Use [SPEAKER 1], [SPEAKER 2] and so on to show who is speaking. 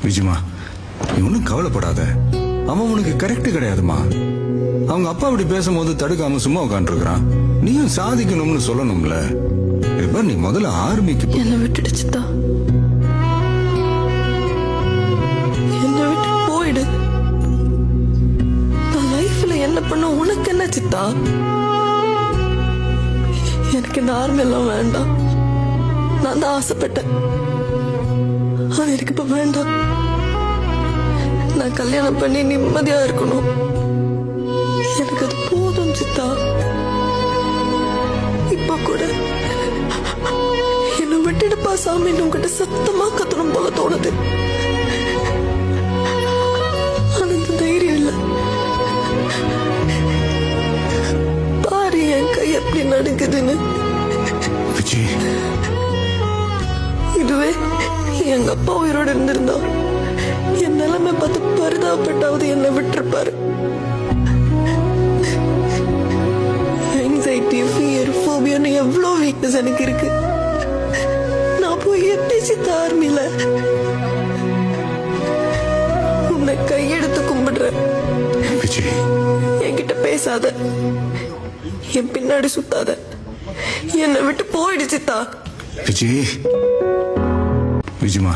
[SPEAKER 1] விஜயமா, நீ ஒன்றும் கவலைப்படாத. அவன் உனக்கு கரெக்ட் கிடையாதுமா. அவங்க அப்பா அப்படி பேசும்போது தடுக்காம சும்மா உட்காந்துருக்கான். நீயும் சாதிக்கணும்னு சொல்லணும்ல. இப்ப நீ முதல்ல ஆர்மிக்கு
[SPEAKER 2] என்ன விட்டுடுச்சுதா. என்ன விட்டு போயிடு. நான் லைஃப்ல என்ன பண்ண உனக்கு என்ன சித்தா? எனக்கு இந்த ஆர்மி எல்லாம் வேண்டாம். நான் தான் ஆசைப்பட்டேன். அது எனக்கு இப்ப வேண்டாம். நான் கல்யாணம் பண்ணி நிம்மதியா இருக்கணும். எனக்கு அது போதும் சித்தா. இப்ப கூட என்ன விட்டுடுப்பா சாமி உங்ககிட்ட சத்தமா கத்தணும் போல தோணுது. ஆனா இந்த தைரியம் இல்ல. பாரு என் கை எப்படி நடுக்குதுன்னு.
[SPEAKER 1] விஜய்,
[SPEAKER 2] இதுவே எங்க அப்பா உயிரோடு இருந்திருந்தா என் நிலைமை பார்த்து பரிதாபப்பட்டாவது என்னை விட்டுருப்பாரு. ஆங்ஸைட்டி, ஃபியர், ஃபோபியான்னு எவ்வளோ வீக்னஸ் எனக்கு இருக்கு. நான் போய் எப்படி சித்த ஆர்மில உன்னை கையெடுத்து கும்பிடுறேன்.
[SPEAKER 1] விஜய்,
[SPEAKER 2] என்கிட்ட பேசாத, என் பின்னாடி சுத்தாத, என்னை விட்டு போயிடுச்சுத்தா.
[SPEAKER 1] விஜய், விஜயமா,